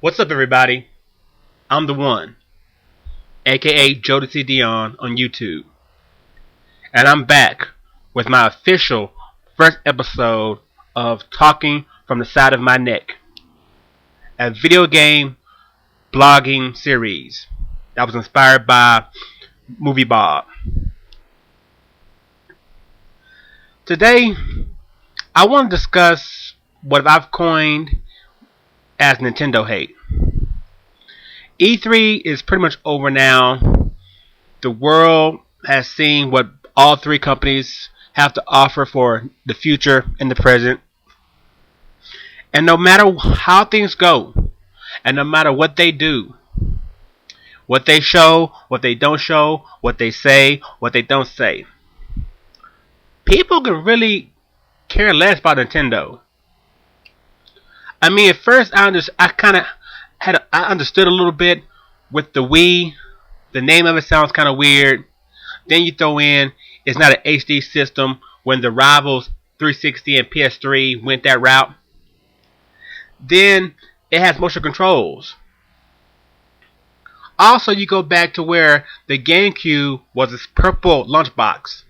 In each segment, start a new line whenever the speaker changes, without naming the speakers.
What's up, everybody? I'm the one, aka Jodecideion on YouTube, and I'm back with my official first episode of Talking from the Side of My Neck, a video game blogging series that was inspired by Movie Bob. Today, I want to discuss what I've coined as Nintendo hate. E3 is pretty much over now. The world has seen what all three companies have to offer for the future and the present. And no matter how things go, and no matter what they do, what they show, what they don't show, what they say, what they don't say, people can really care less about Nintendo. I mean, at first I understood a little bit with the Wii. The name of it sounds kind of weird. Then you throw in it's not an HD system when the rivals 360 and PS3 went that route. Then it has motion controls. Also, you go back to where the GameCube was this purple lunchbox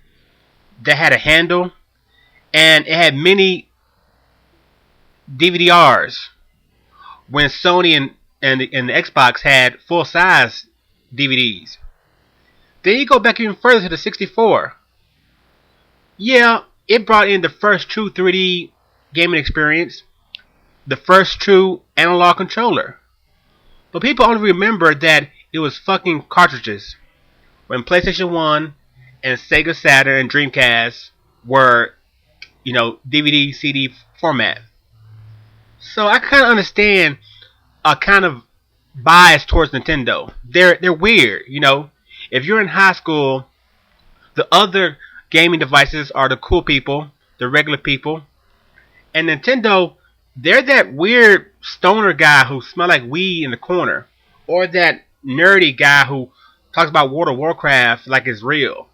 that had a handle and it had many DVDRs when Sony and the Xbox had full-size DVDs. Then you go back even further to the 64. Yeah, it brought in the first true 3D gaming experience, the first true analog controller. But people only remember that it was fucking cartridges when PlayStation 1 and Sega Saturn and Dreamcast were, DVD, CD format. So I kind of understand a kind of bias towards Nintendo. They're weird, If you're in high school, the other gaming devices are the cool people, the regular people. And Nintendo, they're that weird stoner guy who smells like weed in the corner. Or that nerdy guy who talks about World of Warcraft like it's real,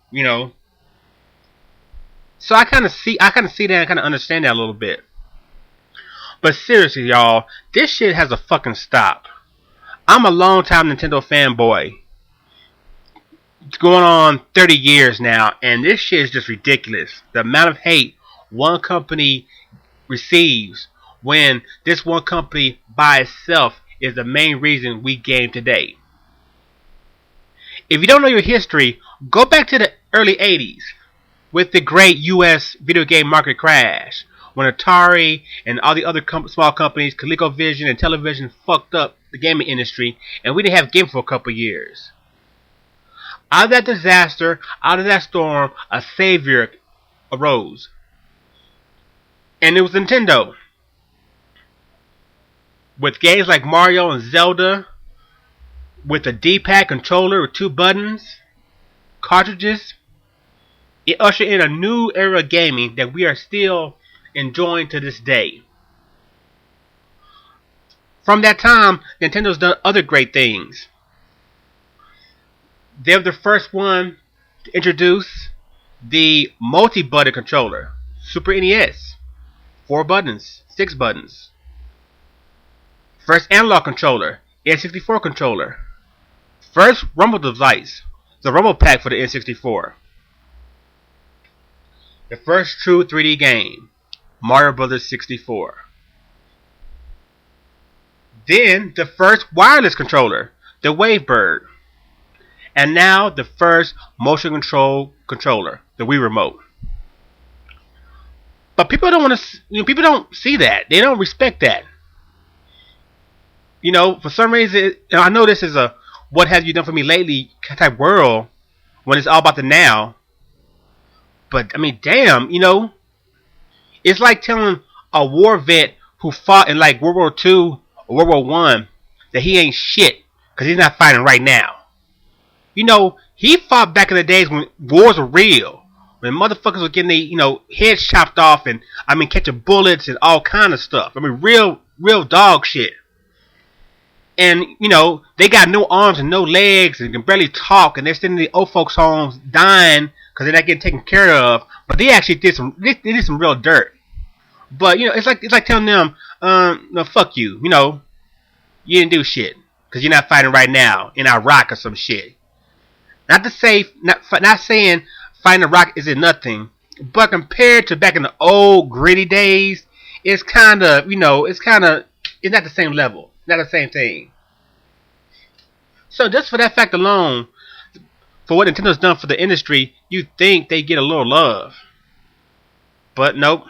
So I kind of see that and kind of understand that a little bit. But seriously, y'all, this shit has to fucking stop. I'm a long-time Nintendo fanboy. It's going on 30 years now, and this shit is just ridiculous. The amount of hate one company receives when this one company by itself is the main reason we game today. If you don't know your history, go back to the early 80s with the great US video game market crash, when Atari and all the other small companies, ColecoVision and Television, fucked up the gaming industry, and we didn't have games for a couple years. Out of that disaster, out of that storm, a savior arose. And it was Nintendo. With games like Mario and Zelda, with a D-pad controller with 2 buttons, cartridges, it ushered in a new era of gaming that we are still enjoying to this day. From that time, Nintendo's done other great things. They were the first one to introduce the multi-button controller, Super NES, 4 buttons, 6 buttons. First analog controller, N64 controller. First Rumble device, the Rumble Pack for the N64. The first true 3D game, Mario Bros. 64. Then the first wireless controller, the Wavebird. And now the first motion control controller, the Wii Remote. But people don't want to, people don't see that. They don't respect that. For some reason, I know this is a "what have you done for me lately" type world when it's all about the now. But I mean, damn, it's like telling a war vet who fought in like World War II or World War I that he ain't shit because he's not fighting right now. He fought back in the days when wars were real, when motherfuckers were getting their heads chopped off and catching bullets and all kind of stuff. Real dog shit. And they got no arms and no legs and can barely talk, and they're sitting in the old folks' homes dying because they're not getting taken care of. But they actually did some real dirt. But it's like telling them, no, fuck you. You didn't do shit because you're not fighting right now in Iraq or some shit. Not to say, not saying fighting Iraq isn't nothing, but compared to back in the old gritty days, it's kind of, it's not the same level, not the same thing. So just for that fact alone, for what Nintendo's done for the industry, you think they get a little love. But nope,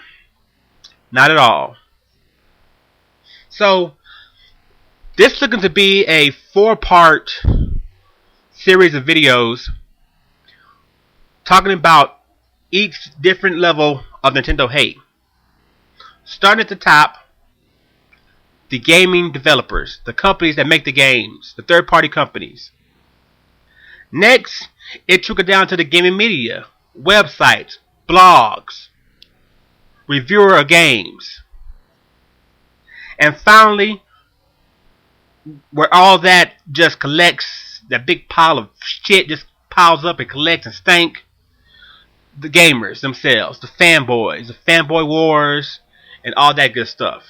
not at all. So, this looking to be a 4-part series of videos talking about each different level of Nintendo hate. Starting at the top, the gaming developers, the companies that make the games, the third-party companies. Next, it trickled down to the gaming media, websites, blogs, reviewer of games. And finally, where all that just collects, that big pile of shit just piles up and collects and stank, the gamers themselves, the fanboys, the fanboy wars, and all that good stuff.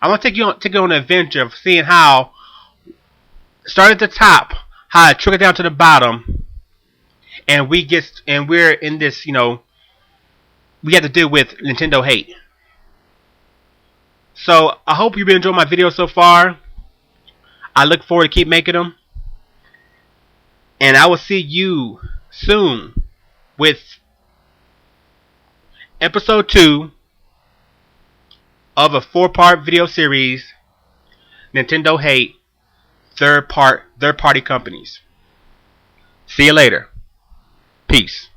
I want to take you on an adventure of seeing how, starting at the top, how it trickled down to the bottom, and we're in this, we have to deal with Nintendo hate. So I hope you've been enjoying my videos so far. I look forward to keep making them, and I will see you soon with episode 2 of a 4-part video series, Nintendo hate third party companies. See you later. Peace.